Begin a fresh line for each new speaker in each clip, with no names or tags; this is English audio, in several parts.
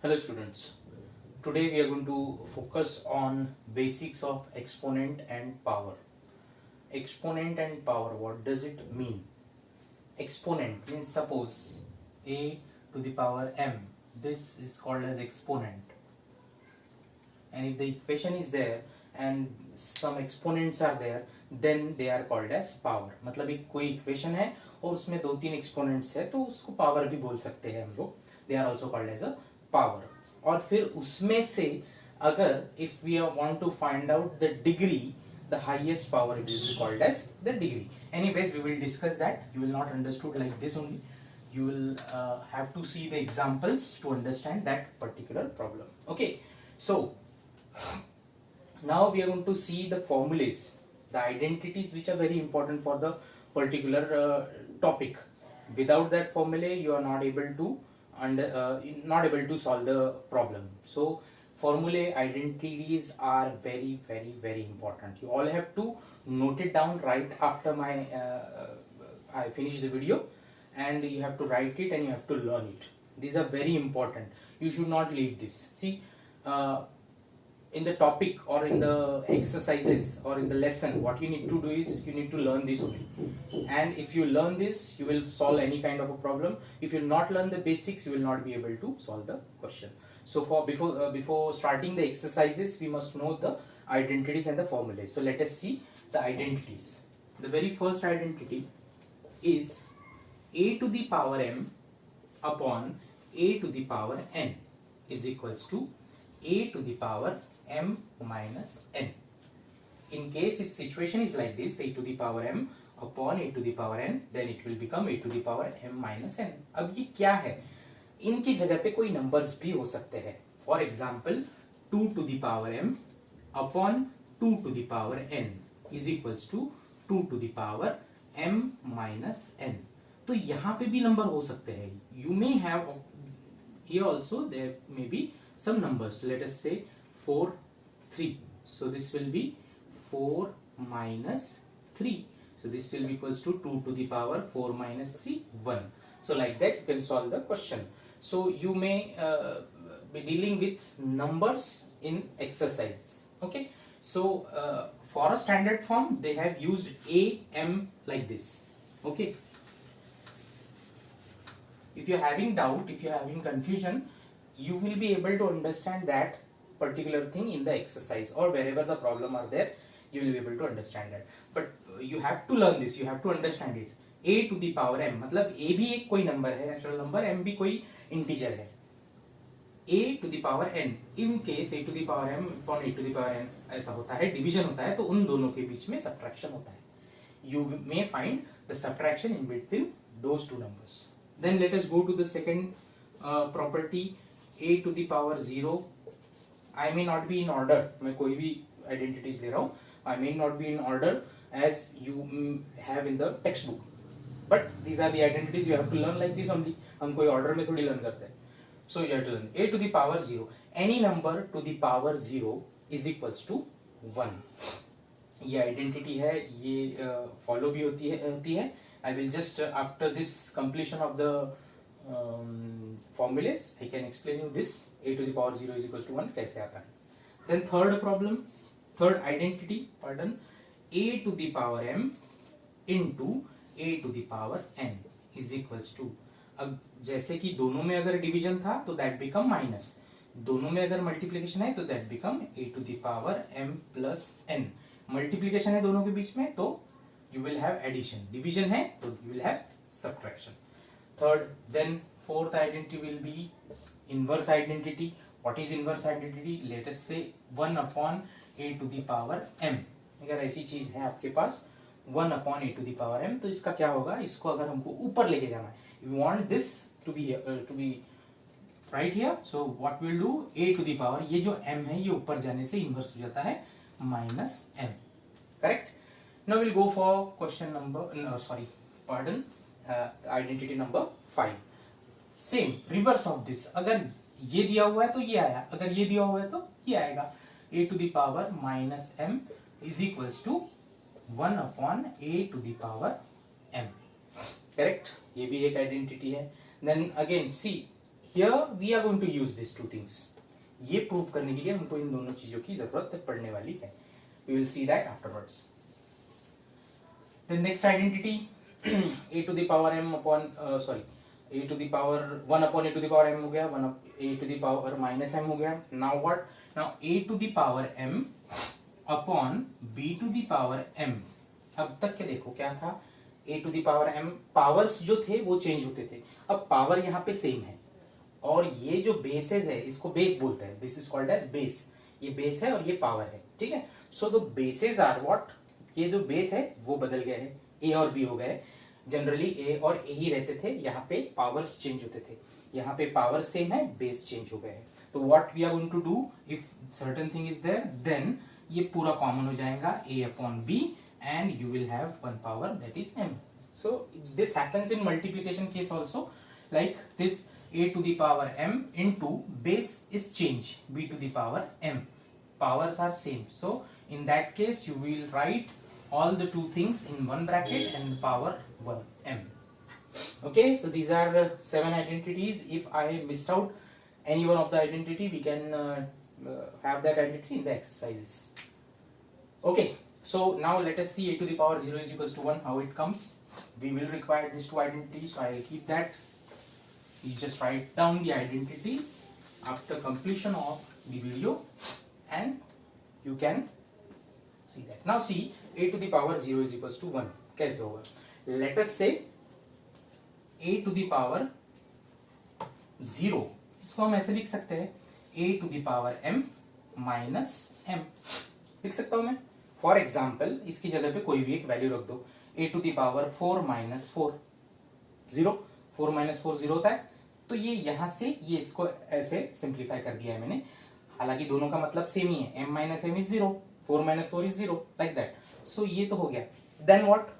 Hello students, today we are going to focus on basics of exponent and power. Exponent and power, what does it mean? Exponent means suppose a to the power m, this is called as exponent, and if the equation is there and some exponents are there then they are called as power. मतलब एक कोई equation है और उसमें दो तीन exponents है तो उसको पावर भी बोल सकते हैं हम लोग, they are also called as a power. और फिर उसमें से अगर if we want to find out the degree, the highest power will be called as the degree. Anyways, we will discuss that. You will not understood like this only. You will have to see the examples to understand that particular problem. Okay, so now we are going to see the formulas, the identities which are very important for the particular topic. Without that formula, you are not able to solve the problem. So formulae, identities are very important. You all have to note it down right after my I finish the video, and you have to write it and you have to learn it. These are very important. You should not leave this. See, in the topic or in the exercises or in the lesson, what you need to do is you need to learn this only, and if you learn this you will solve any kind of a problem. If you not learn the basics, you will not be able to solve the question. So for before starting the exercises, we must know the identities and the formulas. So let us see the identities. The very first identity is a to the power m upon a to the power n is equals to a to the power m minus n. In case if situation is like this, a to the power m upon a to the power n, then it will become a to the power m minus n. अब ये क्या है? इनकी जगह पे कोई numbers भी हो सकते हैं. For example 2 to the power m upon 2 to the power n is equals to 2 to the power m minus n. तो यहाँ पे भी नंबर हो सकते हैं. You may have here also there may be some numbers. Let us say 4, 3. So this will be 4 minus 3. So this will be equals to 2 to the power 4 minus 3, 1. So like that you can solve the question. So you may be dealing with numbers in exercises. Okay. So for a standard form they have used a m like this. Okay. If you are having doubt, if you are having confusion, you will be able to understand that particular thing in the exercise or wherever the problem are there, you will be able to understand that. But you have to learn this, you have to understand this. a to the power m, मतलब a भी एक कोई number है, natural number, m भी कोई integer है. a to the power n, in case a to the power m upon a to the power n ऐसा होता है, डिवीजन होता है, तो उन दोनों के बीच में सब्ट्रैक्शन होता है. You may find the subtraction in between those two numbers. Then let us go to the second property, a to the power 0. I may not be in order, मैं कोई भी identities ले रहा हूँ, I may not be in order as you have in the textbook, but these are the identities you have to learn like this only. हम कोई order में थोड़ी learn करते हैं. So you have to learn a to the power 0. Any number to the power 0 is equals to 1. ये identity है, ये follow भी होती है. I will just after this completion of the formulas I can explain you this a to the power 0 is equals to 1 कैसे आता है. Then third identity, a to the power m into a to the power n is equals to, अब जैसे कि दोनों में अगर division था तो दैट बिकम माइनस, दोनों में अगर मल्टीप्लिकेशन है तो that become a to the power m plus n. Multiplication है दोनों के बीच में तो you will have addition, division है तो you will have subtraction. Third, then fourth identity will be inverse identity. What is inverse identity? Let us say 1 upon a to the power m. अगर ऐसी चीज है आपके पास 1 upon a to the power m, तो इसका क्या होगा? इसको अगर हमको ऊपर लेके जाना है, we want this to be right here, so what we'll do, a to the power, ये जो m है ये ऊपर जाने से इनवर्स हो जाता है minus m. Correct? Now we'll go for question number identity number 5. Same reverse of this. अगर ये दिया हुआ है तो ये आया, अगर ये दिया हुआ है तो ये आएगा. a to the power minus m is equals to 1 upon a to the power m. Correct? ये भी एक आइडेंटिटी है. Then again see here we are going to use this two things. ये प्रूव करने के लिए हमको इन दोनों चीजों की जरूरत पड़ने वाली है. We will see that afterwards. The next identity a to the power m upon a to the power 1 upon a to the power m हो गया, 1 a to the power minus m हो गया. Now what? Now a to the power m upon b to the power m. अब तक के देखो क्या था, a to the power m powers जो थे वो चेंज होते थे. अब पावर यहाँ पे सेम है और ये जो बेसेस है इसको बेस बोलते हैं. This is called as base. ये बेस है और ये पावर है. ठीक है. So the bases are what, ये जो बेस है वो बदल गए हैं, ए और बी हो गए. जनरली ए और ए ही रहते थे, यहाँ पे पावर्स चेंज होते थे. यहाँ पे पावर सेम है, बेस चेंज हो गए हैं. तो what we are going to do, if certain thing is there then ये पूरा कॉमन हो जाएगा, A upon B, and you will have one power that is M. So this happens in multiplication case also, like this a to the power m into base is change b to the power m. Powers are same, so in that case you will write all the two things in one bracket and power 1 m. Okay, so these are 7 identities. If I missed out any one of the identity, we can have that identity in the exercises. Okay, so now let us see a to the power 0 is equals to 1, how it comes. We will require these two identities, so I will keep that. You just write down the identities after completion of the video and you can see that. Now see, a to the power 0 is equals to 1 कैसे होगा. Let us say a to the power 0, इसको हम ऐसे लिख सकते हैं, a to the power m minus m लिख सकता हूं मैं. फॉर एग्जाम्पल इसकी जगह पे कोई भी एक वैल्यू रख दो, a to the power 4 minus 4 0. 4 minus 4 0 होता है. तो ये यहां से ये इसको ऐसे सिंप्लीफाई कर दिया है मैंने. हालांकि दोनों का मतलब सेम ही है, m minus m is 0, 4 minus 4 is 0, like that. So ये तो हो गया. Then what?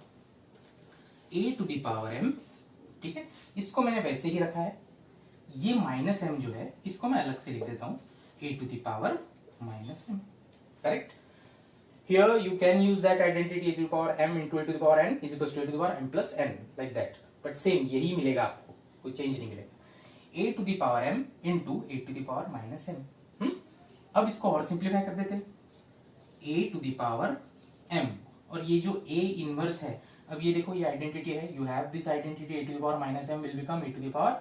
a to the power m, ठीक है, इसको मैंने वैसे ही रखा है. ये माइनस m जो है इसको मैं अलग से लिख देता हूं, a to the power minus m. Correct? Here you can use that identity a to the power m into a to the power n is equals to a to the power m plus n, like that. But same यही मिलेगा आपको, कोई change नहीं मिलेगा. a to the power m into a to the power minus m. अब इसको और simplify कर देते, a to the power m, और ये जो a इनवर्स है, अब ये देखो ये आइडेंटिटी है, you have this identity a to the power minus m will become a to the power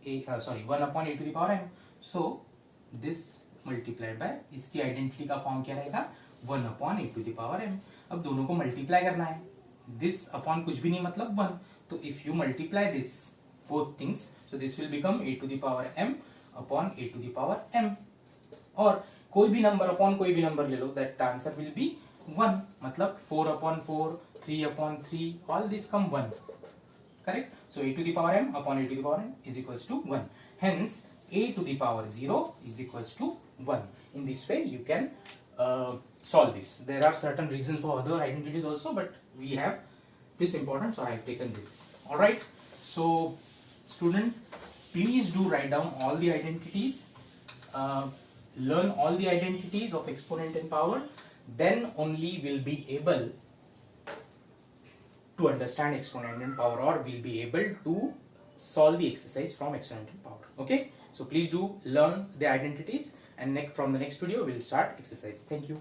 1 upon a to the power m. So this multiplied by इसकी आइडेंटिटी का फॉर्म क्या रहेगा, 1 upon a to the power m. अब दोनों को multiply करना है, this upon कुछ भी नहीं मतलब 1. तो if you multiply this both things, so this will become a to the power m upon a to the power m. और कोई भी नंबर अपॉन कोई भी नंबर ले लो, that answer will be 1. मतलब 4 upon 4, 3 upon 3, all this come 1. Correct? So a to the power m upon a to the power n is equals to 1. Hence a to the power 0 is equals to 1. In this way you can solve this. There are certain reasons for other identities also, but we have this important, so I have taken this. All right. So student, please do write down all the identities, learn all the identities of exponent and power, then only will be able to understand exponent and power, or will be able to solve the exercise from exponent and power. Okay, so please do learn the identities, and from the next video we will start exercise. Thank you.